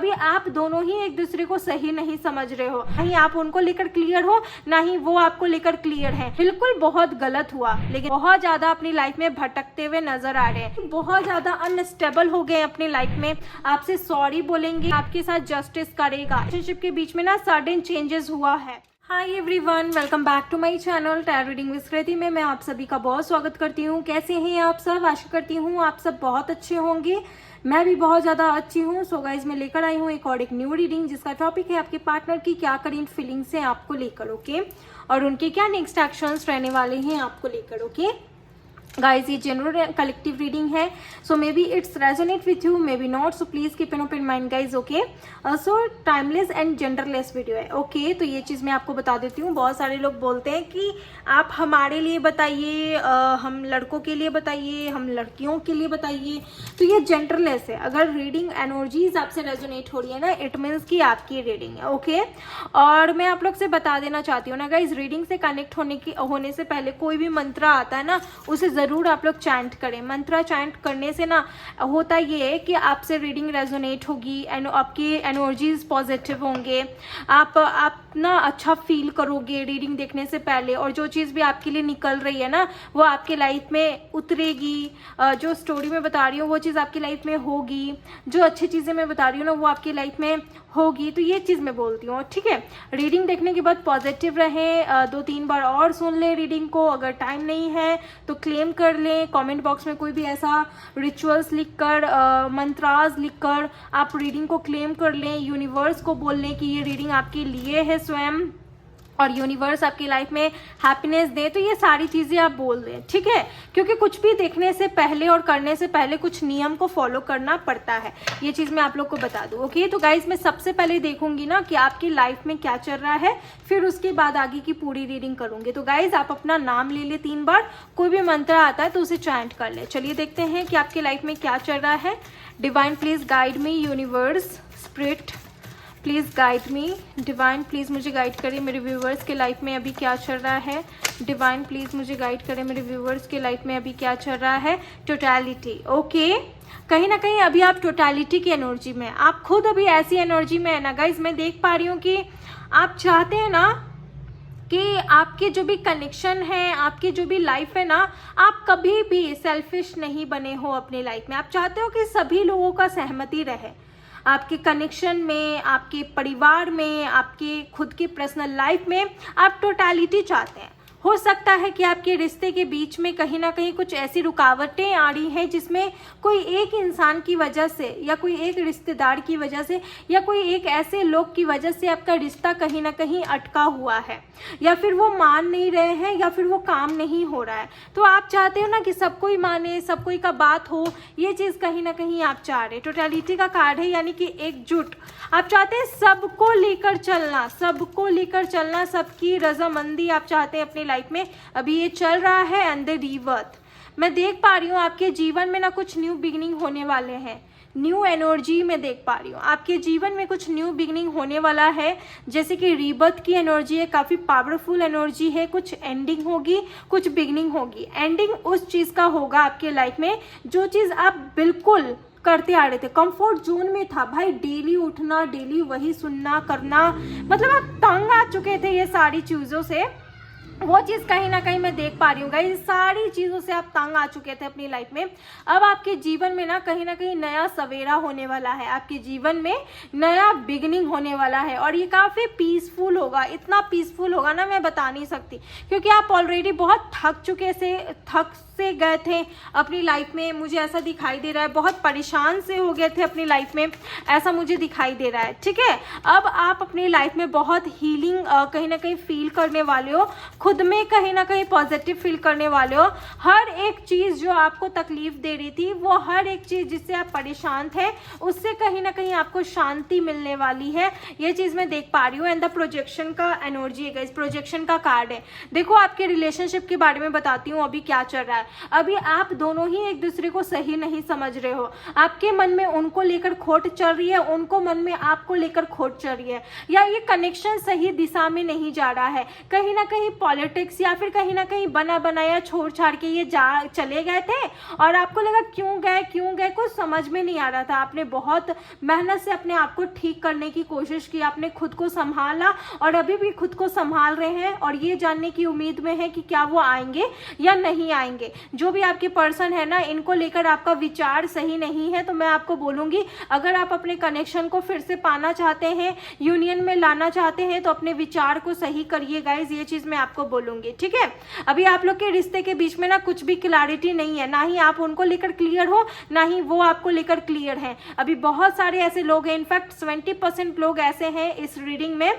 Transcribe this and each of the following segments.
अभी आप दोनों ही एक दूसरे को सही नहीं समझ रहे हो, नहीं आप उनको लेकर क्लियर हो, ना ही वो आपको लेकर क्लियर है। बिल्कुल बहुत गलत हुआ, लेकिन बहुत ज्यादा अपनी लाइफ में भटकते हुए नजर आ रहे हैं, बहुत ज्यादा अनस्टेबल हो गए अपनी लाइफ में। आपसे सॉरी बोलेंगे, आपके साथ जस्टिस करेगा। रिलेशनशिप के बीच में ना सडन चेंजेस हुआ है। Hi everyone, welcome back to my channel tarot reading with Kriti में मैं आप सभी का बहुत स्वागत करती हूँ। कैसे हैं आप सब? आशा करती हूँ आप सब बहुत अच्छे होंगे। मैं भी बहुत ज़्यादा अच्छी हूँ। सो गाइज मैं लेकर आई हूँ एक न्यू रीडिंग जिसका टॉपिक है आपके पार्टनर की क्या करंट फीलिंग्स हैं आपको लेकर, ओके, और उनके क्या नेक्स्ट एक्शंस रहने वाले हैं आपको लेकर, ओके। गाइज ये जनरल कलेक्टिव रीडिंग है, so maybe it's resonate with you, maybe not, so please keep an open mind guys, okay. So timeless and genderless video है, ओके। तो ये चीज़ मैं आपको बता देती हूँ। बहुत सारे लोग बोलते हैं कि आप हमारे लिए बताइए, हम लड़कों के लिए बताइए, हम लड़कियों के लिए बताइए। तो ये जेंडरलेस है। अगर रीडिंग एनर्जीज आपसे रेजोनेट हो रही है ना, इट मीन्स कि आपकी रीडिंग है, ओके। और मैं आप लोग से बता देना चाहती हूँ ना गाइज, रीडिंग से कनेक्ट होने से पहले कोई भी मंत्र आता है ना, उसे जरूर आप लोग चैंट करें। मंत्र चैंट करने से ना होता ये है कि आपसे रीडिंग रेजोनेट होगी एंड आपकी एनर्जीज पॉजिटिव होंगे, आप ना अच्छा फील करोगे रीडिंग देखने से पहले, और जो चीज़ भी आपके लिए निकल रही है ना वो आपके लाइफ में उतरेगी। जो स्टोरी में बता रही हूँ वो चीज़ आपकी लाइफ में होगी, जो अच्छी चीज़ें मैं बता रही हूँ ना वो आपकी लाइफ में होगी। तो ये चीज़ मैं बोलती हूँ, ठीक है। रीडिंग देखने के बाद पॉजिटिव रहें, 2-3 बार और सुन लें रीडिंग को। अगर टाइम नहीं है तो क्लेम कर लें, कमेंट बॉक्स में कोई भी ऐसा रिचुअल्स लिखकर, मंत्रास लिखकर आप रीडिंग को क्लेम कर लें। यूनिवर्स को बोल लें कि ये रीडिंग आपके लिए है स्वयं, और यूनिवर्स आपकी लाइफ में हैप्पीनेस दे। तो ये सारी चीज़ें आप बोल दें, ठीक है, क्योंकि कुछ भी देखने से पहले और करने से पहले कुछ नियम को फॉलो करना पड़ता है। ये चीज़ मैं आप लोग को बता दूं, ओके। तो गाइज मैं सबसे पहले देखूंगी ना कि आपकी लाइफ में क्या चल रहा है, फिर उसके बाद आगे की पूरी रीडिंग करूंगी। तो गाइज आप अपना नाम ले ले 3 बार, कोई भी मंत्र आता है तो उसे चैंट कर ले। चलिए देखते हैं कि आपकी लाइफ में क्या चल रहा है। Divine please guide me, universe spirit please guide me, divine please मुझे गाइड करें मेरे व्यूवर्स के लाइफ में अभी क्या चल रहा है। डिवाइन प्लीज़ मुझे गाइड करें मेरे व्यूवर्स के लाइफ में अभी क्या चल रहा है। Totality, okay. कहीं ना कहीं अभी आप टोटलिटी की एनर्जी में, आप खुद अभी ऐसी एनर्जी में है ना गाइज, मैं देख पा रही हूँ कि आप चाहते हैं ना कि आपके जो भी कनेक्शन है, आपकी जो भी लाइफ है ना, आप कभी भी सेल्फिश नहीं बने हो अपनी लाइफ में। आप चाहते हो कि सभी लोगों का सहमति रहे आपके कनेक्शन में, आपके परिवार में, आपके खुद की पर्सनल लाइफ में। आप टोटलिटी चाहते हैं। हो सकता है कि आपके रिश्ते के बीच में कहीं ना कहीं कुछ ऐसी रुकावटें आ रही हैं जिसमें कोई एक इंसान की वजह से, या कोई एक रिश्तेदार की वजह से, या कोई एक ऐसे लोग की वजह से आपका रिश्ता कहीं ना कहीं अटका हुआ है, या फिर वो मान नहीं रहे हैं, या फिर वो काम नहीं हो रहा है। तो आप चाहते हो ना कि सब कोई माने, सब कोई का बात हो। ये चीज़ कहीं ना कहीं आप चाह रहे। टोटलिटी का कार्ड है, यानी कि एकजुट। आप चाहते हैं सबको लेकर चलना, सबको लेकर चलना, सबकी रजामंदी आप चाहते हैं अपनी लाइफ में। अभी ये चल रहा है एंड द रीबर्थ। मैं देख पा रही हूँ आपके जीवन में ना कुछ न्यू बिगिनिंग होने वाले हैं, न्यू एनर्जी में देख पा रही हूँ आपके जीवन में कुछ न्यू बिगिनिंग होने वाला है। जैसे कि रीबर्थ की एनर्जी है, काफ़ी पावरफुल एनर्जी है। कुछ एंडिंग होगी, कुछ बिगिनिंग होगी। एंडिंग उस चीज़ का होगा आपके लाइफ में जो चीज़ आप बिल्कुल करते आ रहे थे, कंफर्ट जोन में था भाई, डेली उठना, डेली वही सुनना करना, मतलब आप तंग आ चुके थे ये सारी चीज़ों से। वो चीज़ कहीं ना कहीं मैं देख पा रही हूँ गाइस, सारी चीज़ों से आप तंग आ चुके थे अपनी लाइफ में। अब आपके जीवन में ना कहीं नया सवेरा होने वाला है, आपके जीवन में नया बिगिनिंग होने वाला है, और ये काफ़ी पीसफुल होगा। इतना पीसफुल होगा ना मैं बता नहीं सकती, क्योंकि आप ऑलरेडी बहुत थक से गए थे अपनी लाइफ में। मुझे ऐसा दिखाई दे रहा है, बहुत परेशान से हो गए थे अपनी लाइफ में, ऐसा मुझे दिखाई दे रहा है, ठीक है। अब आप अपनी लाइफ में बहुत हीलिंग कहीं ना कहीं फील करने वाले हो, खुद में कहीं ना कहीं पॉजिटिव फील करने वाले हो। हर एक चीज़ जो आपको तकलीफ दे रही थी, वो हर एक चीज़ जिससे आप परेशान थे, उससे कहीं ना कहीं आपको शांति मिलने वाली है। ये चीज़ मैं देख पा रही हूँ। एंड द प्रोजेक्शन का एनर्जी है गाइस, प्रोजेक्शन का कार्ड है। देखो आपके रिलेशनशिप के बारे में बताती हूँ अभी क्या चल रहा है। अभी आप दोनों ही एक दूसरे को सही नहीं समझ रहे हो। आपके मन में उनको लेकर खोट चल रही है, उनको मन में आपको लेकर खोट चल रही है, या ये कनेक्शन सही दिशा में नहीं जा रहा है। कहीं ना कहीं पॉलिटिक्स या फिर कहीं ना कहीं बना बनाया छोड़ छाड़ के ये चले गए थे और आपको लगा क्यों गए कुछ समझ में नहीं आ रहा था। आपने बहुत मेहनत से अपने आप को ठीक करने की कोशिश की, आपने खुद को संभाला और अभी भी खुद को संभाल रहे हैं और ये जानने की उम्मीद में है कि क्या वो आएंगे या नहीं आएंगे। जो भी आपके पर्सन है ना, इनको लेकर आपका विचार सही नहीं है। तो मैं आपको बोलूंगी, अगर आप अपने कनेक्शन को फिर से पाना चाहते हैं, यूनियन में लाना चाहते हैं, तो अपने विचार को सही करिए गाइज, ये चीज मैं आपको बोलूंगी, ठीक है। अभी आप लोग के रिश्ते के बीच में ना कुछ भी क्लैरिटी नहीं है, ना ही आप उनको लेकर क्लियर हो, ना ही वो आपको लेकर क्लियर है। अभी बहुत सारे ऐसे लोग हैं, इनफैक्ट 70% लोग ऐसे हैं इस रीडिंग में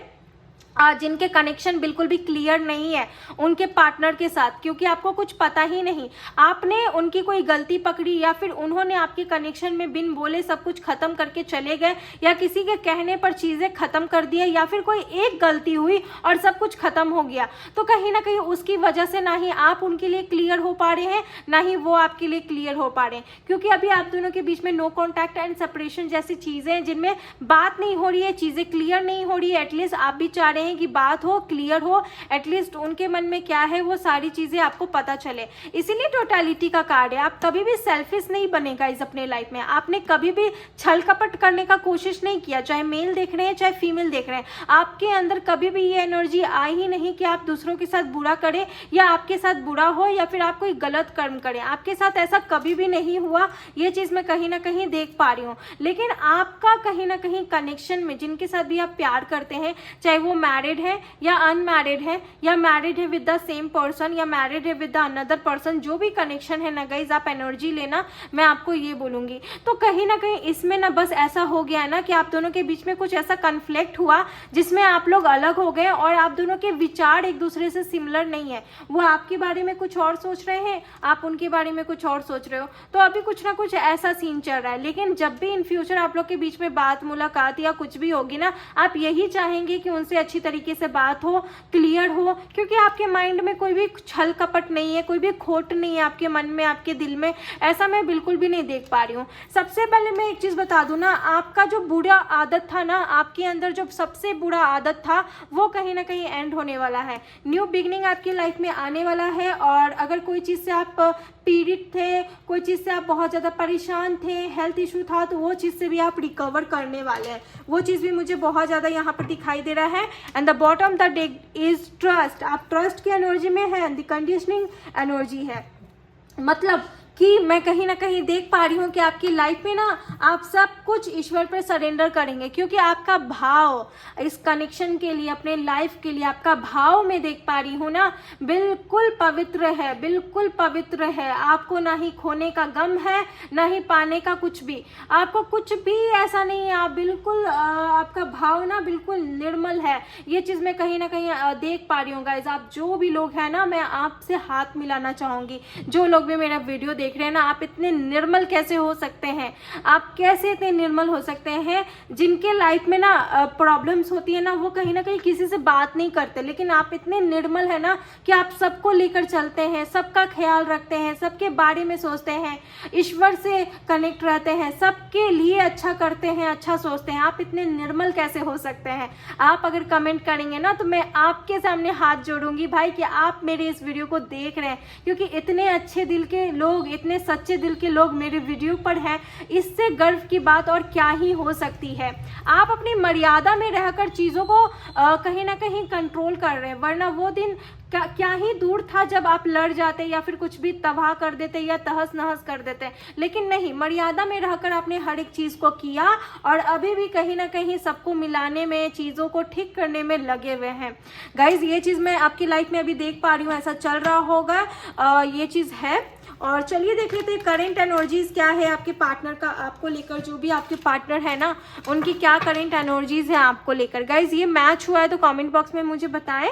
जिनके कनेक्शन बिल्कुल भी क्लियर नहीं है उनके पार्टनर के साथ, क्योंकि आपको कुछ पता ही नहीं, आपने उनकी कोई गलती पकड़ी या फिर उन्होंने आपके कनेक्शन में बिन बोले सब कुछ खत्म करके चले गए, या किसी के कहने पर चीजें खत्म कर दी, या फिर कोई एक गलती हुई और सब कुछ खत्म हो गया। तो कहीं ना कहीं उसकी वजह से ना ही आप उनके लिए क्लियर हो पा रहे हैं, ना ही वो आपके लिए क्लियर हो पा रहे हैं, क्योंकि अभी आप दोनों के बीच में नो कॉन्टैक्ट एंड सेपरेशन जैसी चीजें हैं जिनमें बात नहीं हो रही है, चीजें क्लियर नहीं हो रही है। एटलीस्ट आप भी चाह रहे हैं कि बात हो, क्लियर हो, एटलीस्ट उनके मन में क्या है वो सारी चीजें आपको पता चले। इसीलिए टोटलिटी का कार्ड है। आप कभी भी सेल्फिश नहीं बनेगा इस अपने लाइफ में। आपने कभी भी छल कपट करने का कोशिश नहीं किया, चाहे मेल देख रहे हैं चाहे फीमेल देख रहे हैं। आपके अंदर कभी भी ये एनर्जी आई ही नहीं कि आप दूसरों के साथ बुरा करें या आपके साथ बुरा हो या फिर आप कोई गलत कर्म करें। आपके साथ ऐसा कभी भी नहीं हुआ, ये चीज मैं कहीं ना कहीं देख पा रही हूँ। लेकिन आपका कहीं ना कहीं कनेक्शन में जिनके साथ भी आप प्यार करते हैं, चाहे वो मैरिड है या अनमैरिड है, या मैरिड है विद द सेम पर्सन, या मैरिड है विद द अनदर पर्सन, जो भी कनेक्शन है ना गाइज, आप एनर्जी लेना, मैं आपको ये बोलूंगी। तो कहीं ना कहीं इसमें ना बस ऐसा हो गया है ना कि आप दोनों के बीच में कुछ ऐसा कन्फ्लिक्ट हुआ जिसमें आप लोग अलग हो गए और आप दोनों के विचार एक दूसरे से सिमिलर नहीं है। वो आपके बारे में कुछ और सोच रहे हैं, आप उनके बारे में कुछ और सोच रहे हो। तो अभी कुछ ना कुछ ऐसा सीन चल रहा है। लेकिन जब भी इन फ्यूचर आप लोग के बीच में बात मुलाकात या कुछ भी होगी ना, आप यही चाहेंगे कि उनसे अच्छी तरीके से बात हो, क्लियर हो, क्योंकि आपके माइंड में कोई भी छल कपट नहीं है, कोई भी खोट नहीं है आपके मन में, आपके दिल में। ऐसा मैं बिल्कुल भी नहीं देख पा रही हूँ। सबसे पहले मैं एक चीज बता दूं ना, आपका जो बुरा आदत था ना, आपके अंदर जो सबसे बुरा आदत था, वो कहीं ना कहीं एंड होने वाला है। न्यू बिगनिंग आपकी लाइफ में आने वाला है। और अगर कोई चीज से आप पीड़ित थे, कोई चीज से आप बहुत ज्यादा परेशान थे, हेल्थ इशू था, तो वो चीज से भी आप रिकवर करने वाले हैं। वो चीज भी मुझे बहुत ज्यादा यहाँ पर दिखाई दे रहा है। And the bottom the deck is trust. आप ट्रस्ट की एनर्जी में है, द कंडीशनिंग एनर्जी है। मतलब कि मैं कहीं ना कहीं देख पा रही हूँ कि आपकी लाइफ में ना आप सब कुछ ईश्वर पर सरेंडर करेंगे, क्योंकि आपका भाव इस कनेक्शन के लिए, अपने लाइफ के लिए आपका भाव मैं देख पा रही हूँ ना, बिल्कुल पवित्र है, बिल्कुल पवित्र है। आपको ना ही खोने का गम है, ना ही पाने का कुछ भी, आपको कुछ भी ऐसा नहीं है। आप बिल्कुल आपका भाव ना बिल्कुल निर्मल है। ये चीज मैं कहीं ना कहीं देख पा रही हूँ गाइज। आप जो भी लोग हैं ना, मैं आपसे हाथ मिलाना चाहूंगी। जो लोग भी मेरा वीडियो देख रहे हैं ना, आप इतने निर्मल कैसे हो सकते हैं? आप कैसे इतने निर्मल हो सकते हैं? जिनके लाइफ में ना प्रॉब्लम्स होती है ना, वो कहीं ना कहीं किसी से बात नहीं करते, लेकिन आप इतने निर्मल है ना कि आप सबको लेकर चलते हैं, सबका ख्याल रखते हैं, सबके बारे में सोचते हैं, ईश्वर से कनेक्ट रहते हैं, सबके लिए अच्छा करते हैं, अच्छा सोचते हैं। आप इतने निर्मल कैसे हो सकते हैं? आप अगर कमेंट करेंगे ना, तो मैं आपके सामने हाथ जोड़ूंगी भाई कि आप मेरे इस वीडियो को देख रहे हैं, क्योंकि इतने अच्छे दिल के लोग, इतने सच्चे दिल के लोग मेरे वीडियो पर हैं। इससे गर्व की बात और क्या ही हो सकती है। आप अपनी मर्यादा में रहकर चीजों को कहीं ना कहीं कंट्रोल कर रहे हैं, वरना वो दिन क्या ही दूर था जब आप लड़ जाते या फिर कुछ भी तबाह कर देते या तहस नहस कर देते। लेकिन नहीं, मर्यादा में रहकर आपने हर एक चीज को किया और अभी भी कहीं ना कहीं सबको मिलाने में, चीजों को ठीक करने में लगे हुए हैं गाइज। ये चीज मैं आपकी लाइफ में अभी देख पा रही हूँ, ऐसा चल रहा होगा, ये चीज है। और चलिए देख लेते हैं करंट एनर्जीज क्या है आपके पार्टनर का, आपको लेकर। जो भी आपके पार्टनर है ना, उनकी क्या करंट एनर्जीज है आपको लेकर। गाइज ये मैच हुआ है तो कमेंट बॉक्स में मुझे बताएं,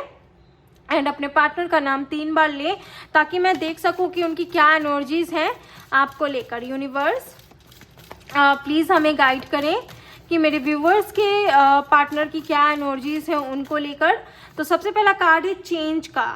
एंड अपने पार्टनर का नाम 3 बार ले, ताकि मैं देख सकूं कि उनकी क्या एनर्जीज हैं आपको लेकर। यूनिवर्स प्लीज हमें गाइड करें कि मेरे व्यूवर्स के पार्टनर की क्या एनर्जीज है उनको लेकर। तो सबसे पहला कार्ड है चेंज का।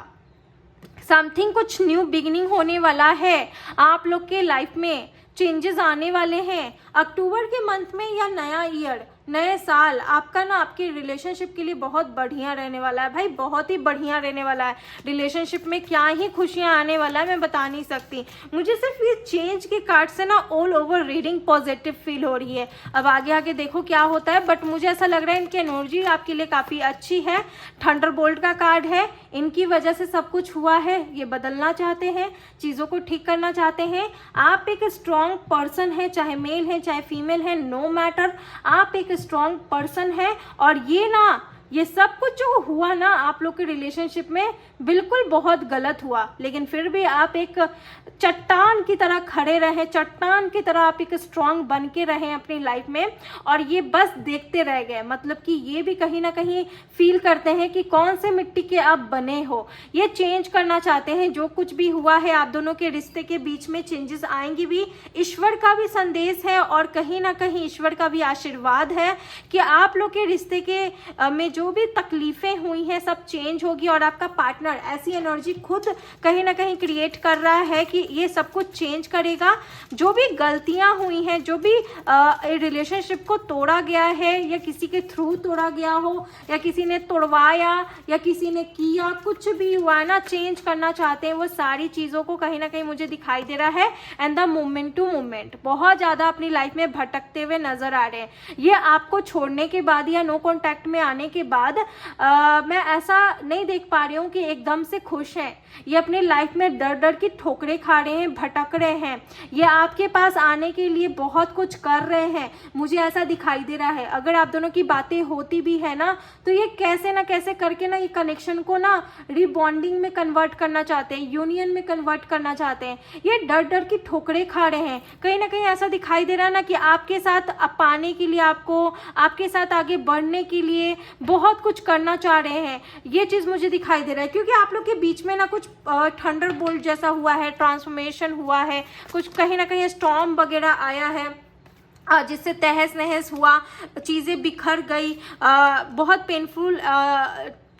समथिंग, कुछ न्यू बिगिनिंग होने वाला है आप लोग के लाइफ में, चेंजेस आने वाले हैं अक्टूबर के मंथ में या नया ईयर नए साल आपका ना आपकी रिलेशनशिप के लिए बहुत बढ़िया रहने वाला है भाई, बहुत ही बढ़िया रहने वाला है। रिलेशनशिप में क्या ही खुशियां आने वाला है मैं बता नहीं सकती। मुझे सिर्फ ये चेंज के कार्ड से ना all over reading positive feel हो रही है। अब आगे आगे देखो क्या होता है, बट मुझे ऐसा लग रहा है इनकी एनर्जी आपके लिए काफ़ी अच्छी है। थंडरबोल्ट का कार्ड है, इनकी वजह से सब कुछ हुआ है, ये बदलना चाहते हैं, चीज़ों को ठीक करना चाहते हैं। आप एक स्ट्रॉन्ग पर्सन है, चाहे मेल है चाहे फीमेल है, नो मैटर, आप एक स्ट्रॉन्ग पर्सन है। और ये सब कुछ जो हुआ ना आप लोग के रिलेशनशिप में बिल्कुल बहुत गलत हुआ, लेकिन फिर भी आप एक चट्टान की तरह खड़े रहे, चट्टान की तरह आप एक स्ट्रांग बन के रहे अपनी लाइफ में। और ये बस देखते रह गए, मतलब कि ये भी कहीं ना कहीं फील करते हैं कि कौन से मिट्टी के आप बने हो। ये चेंज करना चाहते हैं, जो कुछ भी हुआ है आप दोनों के रिश्ते के बीच में चेंजेस आएंगी भी। ईश्वर का भी संदेश है और कहीं ना कहीं ईश्वर का भी आशीर्वाद है कि आप लोग के रिश्ते के में जो भी तकलीफें हुई हैं सब चेंज होगी। और आपका पार्टनर ऐसी एनर्जी खुद कहीं ना कहीं क्रिएट कर रहा है कि ये सब कुछ चेंज करेगा। जो भी गलतियां हुई हैं, जो भी रिलेशनशिप को तोड़ा गया है या किसी के थ्रू तोड़ा गया हो या किसी ने तोड़वाया या किसी ने किया, कुछ भी हुआ है ना, चेंज करना चाहते हैं वो सारी चीज़ों को कहीं ना कहीं मुझे दिखाई दे रहा है। And the moment to moment बहुत ज़्यादा अपनी लाइफ में भटकते हुए नजर आ रहे हैं। ये आपको छोड़ने के बाद या नो कॉन्टैक्ट में आने के बाद मैं ऐसा नहीं देख पा रही हूँ कि एकदम से खुश हैं। ये अपने लाइफ में डर डर की ठोकरें खा रहे हैं, भटक रहे हैं। ये आपके पास आने के लिए बहुत कुछ कर रहे हैं, मुझे ऐसा दिखाई दे रहा है। अगर आप दोनों की बातें होती भी है ना तो ये कैसे ना कैसे करके ना ये कनेक्शन को ना रिबॉन्डिंग में कन्वर्ट करना चाहते हैं, यूनियन में कन्वर्ट करना चाहते हैं। ये डर डर की ठोकरें खा रहे हैं। कहीं ना कहीं ऐसा दिखाई दे रहा है ना कि आपके साथ पाने के लिए, आपको आपके साथ आगे बढ़ने के लिए बहुत कुछ करना चाह रहे हैं। ये चीज़ मुझे दिखाई दे रहा है क्योंकि आप लोग के बीच में ना कुछ थंडरबोल्ट जैसा हुआ है, ट्रांसफॉर्मेशन हुआ है, कुछ कहीं ना कहीं स्टॉर्म वगैरह आया है जिससे तहस नहस हुआ, चीज़ें बिखर गई। बहुत पेनफुल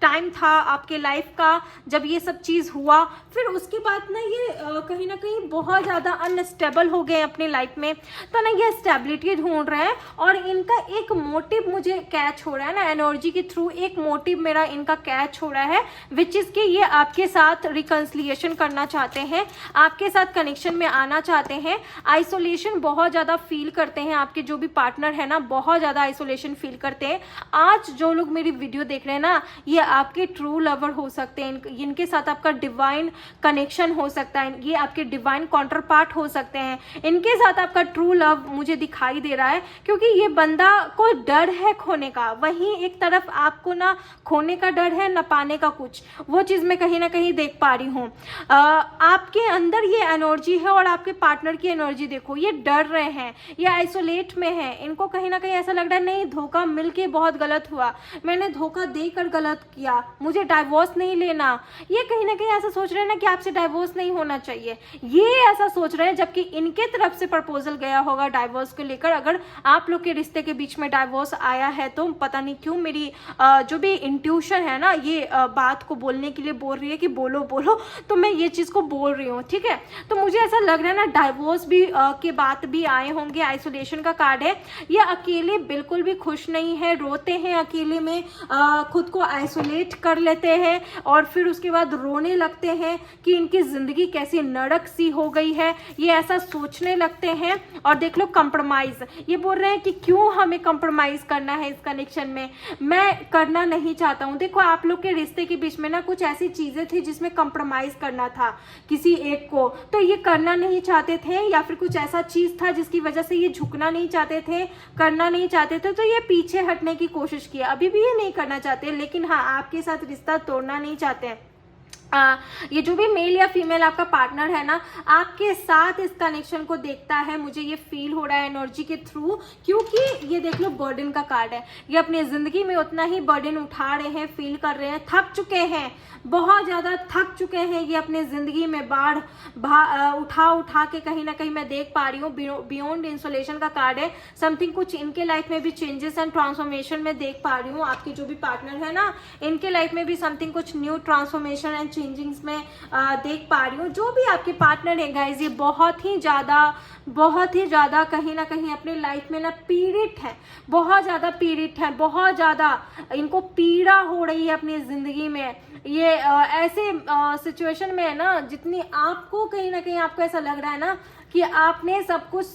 टाइम था आपके लाइफ का जब ये सब चीज़ हुआ। फिर उसके बाद ना ये कहीं ना कहीं बहुत ज़्यादा अनस्टेबल हो गए अपनी लाइफ में, तो ना ये स्टेबिलिटी ढूंढ रहे हैं। और इनका एक मोटिव मुझे कैच हो रहा है ना, एनर्जी के थ्रू एक मोटिव मेरा इनका कैच हो रहा है, विच इज़ कि ये आपके साथ रिकन्सिलिएशन करना चाहते हैं, आपके साथ कनेक्शन में आना चाहते हैं। आइसोलेशन बहुत ज़्यादा फील करते हैं, आपके जो भी पार्टनर है ना बहुत ज़्यादा आइसोलेशन फील करते हैं। आज जो लोग मेरी वीडियो देख रहे हैं ना, ये आपके ट्रू लवर हो सकते हैं, इनके साथ आपका डिवाइन कनेक्शन हो सकता है, ये आपके डिवाइन काउंटर पार्ट हो सकते हैं, इनके साथ आपका ट्रू लव मुझे दिखाई दे रहा है। क्योंकि ये बंदा को डर है खोने का, वहीं एक तरफ आपको ना खोने का डर है, न पाने का कुछ, वो चीज़ मैं कहीं ना कहीं देख पा रही हूँ। आपके अंदर ये एनर्जी है और आपके पार्टनर की एनर्जी देखो, ये डर रहे हैं, ये आइसोलेट में है। इनको कहीं ना कहीं ऐसा लग रहा है नहीं, धोखा मिलके बहुत गलत हुआ, मैंने धोखा देकर गलत किया, मुझे डाइवोर्स नहीं लेना। ये कहीं ना कहीं ऐसा सोच रहे हैं ना कि आपसे डाइवोर्स नहीं होना चाहिए, ये ऐसा सोच रहे हैं। जबकि इनके तरफ से प्रपोजल गया होगा डाइवोर्स को लेकर। अगर आप लोग के रिश्ते के बीच में डाइवोर्स आया है तो पता नहीं क्यों मेरी जो भी इंट्यूशन है ना ये बात को बोलने के लिए बोल रही है कि बोलो बोलो, तो मैं ये चीज़ को बोल रही हूँ, ठीक है। तो मुझे ऐसा लग रहा है ना डाइवोर्स भी के बात भी आए होंगे। आइसोलेशन का कार्ड है, ये अकेले बिल्कुल भी खुश नहीं है, रोते हैं अकेले में, खुद को आइसोलेट कर लेते हैं और फिर उसके बाद रोने लगते हैं कि इनकी ज़िंदगी कैसी नरक सी हो गई है, ये ऐसा सोचने लगते हैं। और देख लो कंप्रोमाइज़, ये बोल रहे हैं कि क्यों हमें कंप्रोमाइज़ करना है इस कनेक्शन में, मैं करना नहीं चाहता हूँ। देखो आप लोग के रिश्ते के बीच में ना कुछ ऐसी चीज़ें थी जिसमें कंप्रोमाइज़ करना था किसी एक को, तो ये करना नहीं चाहते थे, या फिर कुछ ऐसा चीज़ था जिसकी वजह से ये झुकना नहीं चाहते थे, करना नहीं चाहते थे, तो ये पीछे हटने की कोशिश की। अभी भी ये नहीं करना चाहते, लेकिन हाँ आपके साथ रिश्ता तोड़ना नहीं चाहते हैं। ये जो भी मेल या फीमेल आपका पार्टनर है ना, आपके साथ इस कनेक्शन को देखता है, मुझे ये फील हो रहा है एनर्जी के थ्रू। क्योंकि ये देख लो बर्डन का कार्ड है, ये अपनी ज़िंदगी में उतना ही बर्डन उठा रहे हैं, फील कर रहे हैं, थक चुके हैं, बहुत ज़्यादा थक चुके हैं। ये अपने ज़िंदगी में बाढ़ उठा के कहीं ना कहीं मैं देख पा रही हूँ। बियॉन्ड इंसोलेशन का कार्ड है, समथिंग कुछ इनके लाइफ में भी चेंजेस एंड ट्रांसफॉर्मेशन में देख पा रही हूँ। आपके जो भी पार्टनर है ना, इनके लाइफ में भी समथिंग कुछ न्यू ट्रांसफॉर्मेशन एंड चेंजिंग्स में देख पा रही हूँ। जो भी आपके पार्टनर है गाइज, ये बहुत ही ज़्यादा कहीं ना कहीं अपने लाइफ में ना पीड़ित है, बहुत ज़्यादा पीड़ित है, बहुत ज़्यादा इनको पीड़ा हो रही है अपनी ज़िंदगी में। ये ऐसे सिचुएशन में है ना, जितनी आपको कहीं ना कहीं आपको ऐसा लग रहा है ना कि आपने सब कुछ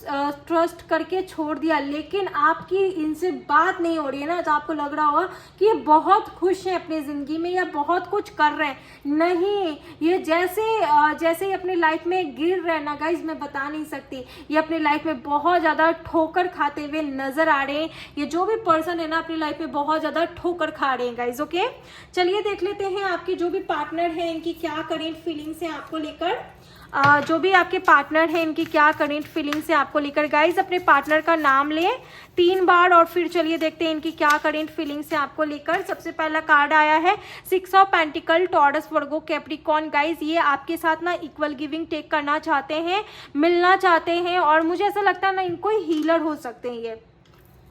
ट्रस्ट करके छोड़ दिया, लेकिन आपकी इनसे बात नहीं हो रही है ना, तो आपको लग रहा होगा कि ये बहुत खुश हैं अपनी ज़िंदगी में या बहुत कुछ कर रहे हैं। नहीं, ये जैसे ही अपनी लाइफ में गिर रहे हैं ना गाइज, मैं बता नहीं सकती, ये अपनी लाइफ में बहुत ज़्यादा ठोकर खाते हुए नज़र आ रहे हैं। ये जो भी पर्सन है ना अपनी लाइफ में बहुत ज़्यादा ठोकर खा रहे हैं गाइज। ओके, चलिए देख लेते हैं आपके जो भी पार्टनर हैं इनकी क्या करेंट फीलिंग्स हैं आपको लेकर। जो भी आपके पार्टनर हैं इनकी क्या करेंट फीलिंग्स है आपको लेकर। गाइज अपने पार्टनर का नाम लें 3 बार और फिर चलिए देखते हैं इनकी क्या करेंट फीलिंग्स है आपको लेकर। सबसे पहला कार्ड आया है 6 of pentacle, taurus, Virgo, Capricorn. Guys ये आपके साथ ना इक्वल गिविंग टेक करना चाहते हैं, मिलना चाहते हैं, और मुझे ऐसा लगता है ना इनको हीलर हो सकते हैं, ये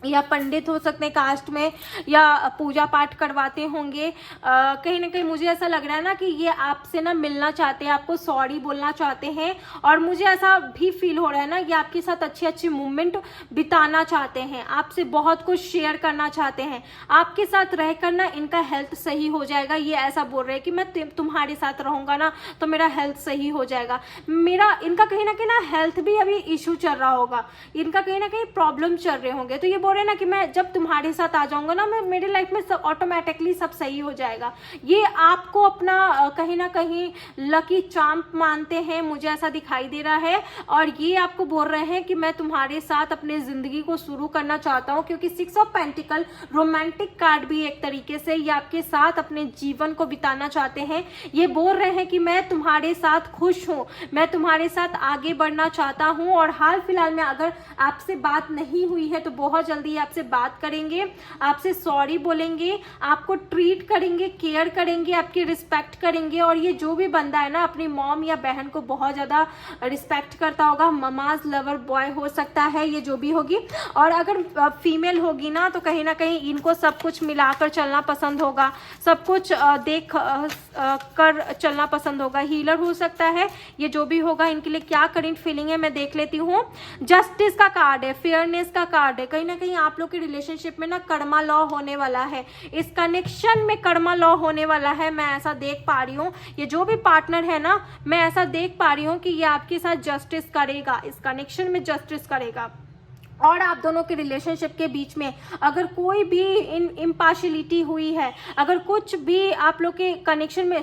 या पंडित हो सकते हैं कास्ट में, या पूजा पाठ करवाते होंगे। कहीं ना कहीं मुझे ऐसा लग रहा है ना कि ये आपसे ना मिलना चाहते हैं, आपको सॉरी बोलना चाहते हैं, और मुझे ऐसा भी फील हो रहा है ना ये आपके साथ अच्छी मूवमेंट बिताना चाहते हैं, आपसे बहुत कुछ शेयर करना चाहते हैं। आपके साथ रहकर ना इनका हेल्थ सही हो जाएगा, ये ऐसा बोल रहे हैं कि मैं तुम्हारे साथ रहूँगा ना तो मेरा हेल्थ सही हो जाएगा। इनका कहीं ना हेल्थ भी अभी इशू चल रहा होगा, इनका कहीं ना कहीं प्रॉब्लम चल रहे होंगे, तो ये बोल रहे हैं ना कि मैं जब तुम्हारे साथ आ जाऊंगा ना, मैं मेरी लाइफ में सब ऑटोमेटिकली सब सही हो जाएगा। ये आपको अपना कहीं ना कहीं लकी चार्म मानते हैं, मुझे ऐसा दिखाई दे रहा है, और ये आपको बोल रहे हैं कि मैं तुम्हारे साथ अपनी जिंदगी को शुरू करना चाहता हूँ, क्योंकि 6 ऑफ पेंटिकल रोमांटिक कार्ड भी एक तरीके से ये आपके साथ अपने जीवन को बिताना चाहते हैं। ये बोल रहे हैं कि मैं तुम्हारे साथ खुश हूँ, मैं तुम्हारे साथ आगे बढ़ना चाहता हूँ, और हाल फिलहाल में अगर आपसे बात नहीं हुई है तो बहुत जल्दी आपसे बात करेंगे, आपसे सॉरी बोलेंगे, आपको ट्रीट करेंगे, केयर करेंगे, आपकी रिस्पेक्ट करेंगे। और ये जो भी बंदा है ना अपनी मॉम या बहन को बहुत ज़्यादा रिस्पेक्ट करता होगा, ममाज लवर बॉय हो सकता है ये जो भी होगी, और अगर फीमेल होगी ना तो कहीं ना कहीं इनको सब कुछ मिलाकर चलना पसंद होगा, सब कुछ देख कर चलना पसंद होगा। हीलर हो सकता है, ये जो भी होगा। इनके लिए क्या करेंट फीलिंग है मैं देख लेती हूँ। जस्टिस का कार्ड है, फेयरनेस का कार्ड है। कहीं ना कहीं आप लोग के रिलेशनशिप में ना कर्मा लॉ होने वाला है, इस कनेक्शन में कर्मा लॉ होने वाला है, मैं ऐसा देख पा रही हूँ। ये जो भी पार्टनर है ना, मैं ऐसा देख पा रही हूँ कि ये आपके साथ जस्टिस करेगा, इस कनेक्शन में जस्टिस करेगा। और आप दोनों के रिलेशनशिप के बीच में अगर कोई भी इम्पार्शियलिटी हुई है, अगर कुछ भी आप लोग के कनेक्शन में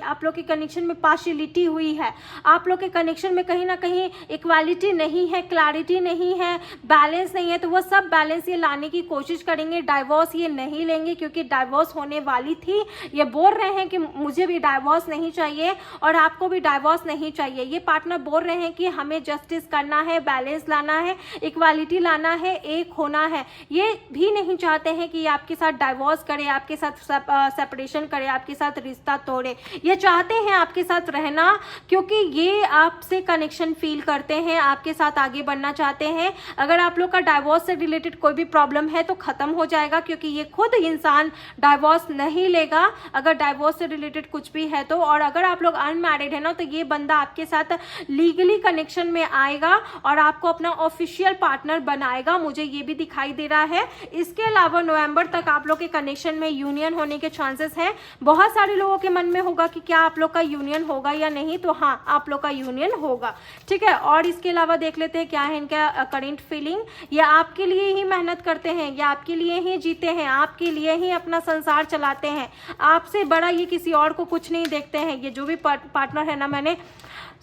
आप लोग के कनेक्शन में पार्शियलिटी हुई है, आप लोग के कनेक्शन में कहीं ना कहीं इक्वालिटी नहीं है, क्लैरिटी नहीं है, बैलेंस नहीं है, तो वो सब बैलेंस ये लाने की कोशिश करेंगे। डाइवोर्स ये नहीं लेंगे, क्योंकि डाइवोर्स होने वाली थी। ये बोल रहे हैं कि मुझे भी डाइवोर्स नहीं चाहिए और आपको भी डाइवोर्स नहीं चाहिए। ये पार्टनर बोल रहे हैं कि हमें जस्टिस करना है, बैलेंस लाना है, इक्वालिटी लाना है, एक होना है। ये भी नहीं चाहते हैं कि आपके साथ डाइवोर्स करे, आपके साथ सेपरेशन करे, आपके साथ रिश्ता तोड़े। ये चाहते हैं आपके साथ रहना, क्योंकि ये आपसे कनेक्शन फील करते हैं, आपके साथ आगे बढ़ना चाहते हैं। अगर आप लोग का डाइवोर्स से रिलेटेड कोई भी प्रॉब्लम है तो खत्म हो जाएगा, क्योंकि ये खुद इंसान डाइवोर्स नहीं लेगा अगर डाइवोर्स से रिलेटेड कुछ भी है तो। और अगर आप लोग अनमैरिड है ना, तो ये बंदा आपके साथ लीगली कनेक्शन में आएगा और आपको अपना ऑफिशियल पार्टनर बनाएगा, मुझे ये भी दिखाई दे रहा है। इसके अलावा नवंबर तक आप लोग के कनेक्शन में यूनियन होने के चांसेस हैं। बहुत सारे लोगों के मन में होगा कि क्या आप लोग का यूनियन होगा या नहीं, तो हाँ, आप लोग का यूनियन होगा, ठीक है। और इसके अलावा देख लेते हैं क्या है इनका करेंट फीलिंग। ये आपके लिए ही मेहनत करते हैं, ये आपके लिए ही जीते हैं, आपके लिए ही अपना संसार चलाते हैं, आपसे बड़ा ये किसी और को कुछ नहीं देखते हैं। ये जो भी पार्टनर है ना, मैंने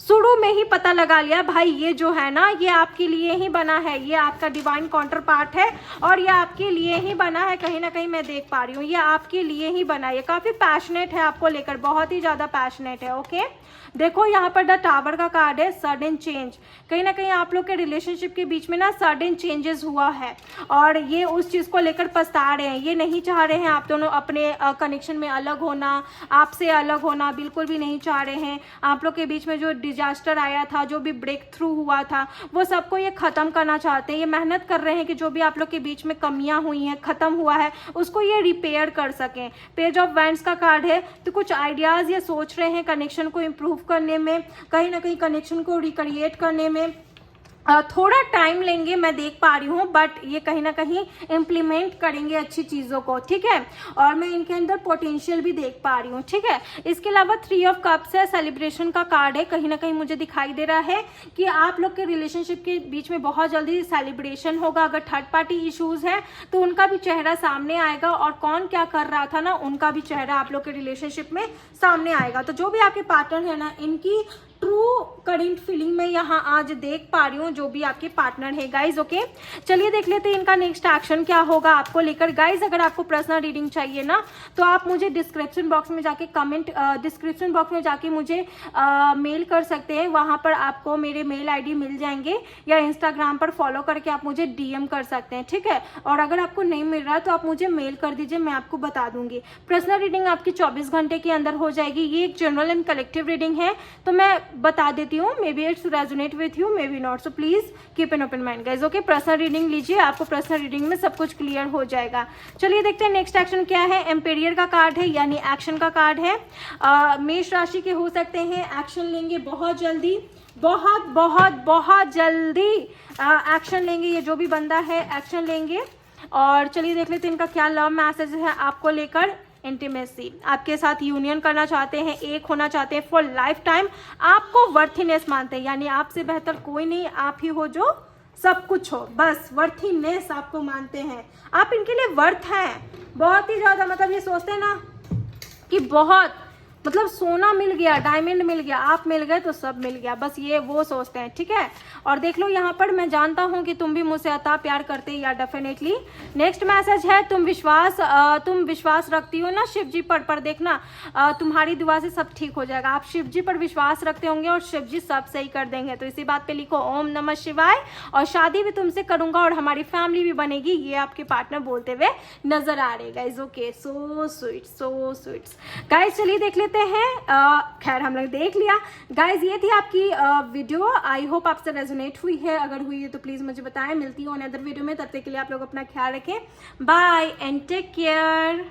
शुरू में ही पता लगा लिया भाई, ये जो है ना ये आपके लिए ही बना है, ये आपका डिवाइन काउंटर पार्ट है और ये आपके लिए ही बना है। कहीं ना कहीं मैं देख पा रही हूँ ये आपके लिए ही बना है। ये काफ़ी पैशनेट है आपको लेकर, बहुत ही ज़्यादा पैशनेट है। ओके, देखो यहाँ पर द टावर का कार्ड है, सडन चेंज। कहीं ना कहीं आप लोग के रिलेशनशिप के बीच में ना सडन चेंजेस हुआ है और ये उस चीज़ को लेकर पछता रहे हैं। ये नहीं चाह रहे हैं आप दोनों अपने कनेक्शन में अलग होना, आपसे अलग होना बिल्कुल भी नहीं चाह रहे हैं। आप लोग के बीच में जो डिजास्टर आया था, जो भी ब्रेक थ्रू हुआ था, वो सबको ये खत्म करना चाहते हैं। ये मेहनत कर रहे हैं कि जो भी आप लोग के बीच में कमियां हुई हैं, खत्म हुआ है, उसको ये रिपेयर कर सकें। पेज ऑफ वैंड्स का कार्ड है, तो कुछ आइडियाज ये सोच रहे हैं कनेक्शन को इम्प्रूव करने में, कहीं ना कहीं कनेक्शन को रिक्रिएट करने में थोड़ा टाइम लेंगे, मैं देख पा रही हूँ, बट ये कहीं ना कहीं इम्प्लीमेंट करेंगे अच्छी चीज़ों को, ठीक है। और मैं इनके अंदर पोटेंशियल भी देख पा रही हूँ, ठीक है। इसके अलावा 3 ऑफ कप्स है, सेलिब्रेशन का कार्ड है। कहीं ना कहीं मुझे दिखाई दे रहा है कि आप लोग के रिलेशनशिप के बीच में बहुत जल्दी सेलिब्रेशन होगा। अगर थर्ड पार्टी इश्यूज है तो उनका भी चेहरा सामने आएगा, और कौन क्या कर रहा था ना, उनका भी चेहरा आप लोग के रिलेशनशिप में सामने आएगा। तो जो भी आपके पार्टनर है ना, इनकी ट्रू करंट फीलिंग में यहाँ आज देख पा रही हूँ, जो भी आपके पार्टनर है गाइज। ओके, चलिए देख लेते हैं इनका नेक्स्ट एक्शन क्या होगा आपको लेकर। गाइज अगर आपको पर्सनल रीडिंग चाहिए ना, तो आप मुझे डिस्क्रिप्शन बॉक्स में जाके डिस्क्रिप्शन बॉक्स में जाके मुझे मेल कर सकते हैं। वहाँ पर आपको मेरे मेल ID मिल जाएंगे, या इंस्टाग्राम पर फॉलो करके आप मुझे DM कर सकते हैं, ठीक है। और अगर आपको नहीं मिल रहा तो आप मुझे मेल कर दीजिए, मैं आपको बता दूंगी। पर्सनल रीडिंग आपकी 24 घंटे के अंदर हो जाएगी। ये एक जनरल एंड कलेक्टिव रीडिंग है, तो मैं बता देती हूँ, may be it's resonate with you, maybe not, so please keep an open mind guys. Okay, personal reading लीजिए, आपको पर्सनल रीडिंग में सब कुछ क्लियर हो जाएगा। चलिए देखते हैं नेक्स्ट एक्शन क्या है। एम्पेरियर का कार्ड है, यानी एक्शन का कार्ड है। मेष राशि के हो सकते हैं, एक्शन लेंगे बहुत जल्दी, बहुत बहुत बहुत जल्दी एक्शन लेंगे। ये जो भी बंदा है एक्शन लेंगे। और चलिए देख लेते हैं इनका क्या लव मैसेज है आपको लेकर। इंटीमेसी, आपके साथ यूनियन करना चाहते हैं, एक होना चाहते हैं फॉर लाइफ टाइम। आपको वर्थीनेस मानते हैं, यानी आपसे बेहतर कोई नहीं, आप ही हो जो सब कुछ हो, बस वर्थीनेस आपको मानते हैं। आप इनके लिए वर्थ हैं बहुत ही ज्यादा। मतलब ये सोचते हैं ना कि बहुत, मतलब सोना मिल गया, डायमंड मिल गया, आप मिल गए तो सब मिल गया, बस ये वो सोचते हैं, ठीक है। और देख लो यहाँ पर, मैं जानता हूँ कि तुम भी मुझसे अता प्यार करते या डेफिनेटली। नेक्स्ट मैसेज है, तुम विश्वास रखती हो ना शिव जी पर देखना तुम्हारी दुआ से सब ठीक हो जाएगा। आप शिव जी पर विश्वास रखते होंगे और शिव जी सब सही कर देंगे। तो इसी बात पे लिखो ओम नमः शिवाय। और शादी भी तुमसे करूंगा और हमारी फैमिली भी बनेगी, ये आपके पार्टनर बोलते हुए नजर आ रहे guys. Okay, so sweet, so sweet guys. चलिए देख लेते हैं। खैर हम लोग देख लिया गाइज, ये थी आपकी वीडियो। आई होप आपसे रेजोनेट हुई है, अगर हुई है तो प्लीज मुझे बताएं। मिलती हूँ अनदर वीडियो में, तब तक के लिए आप लोग अपना ख्याल रखें। Bye and take care.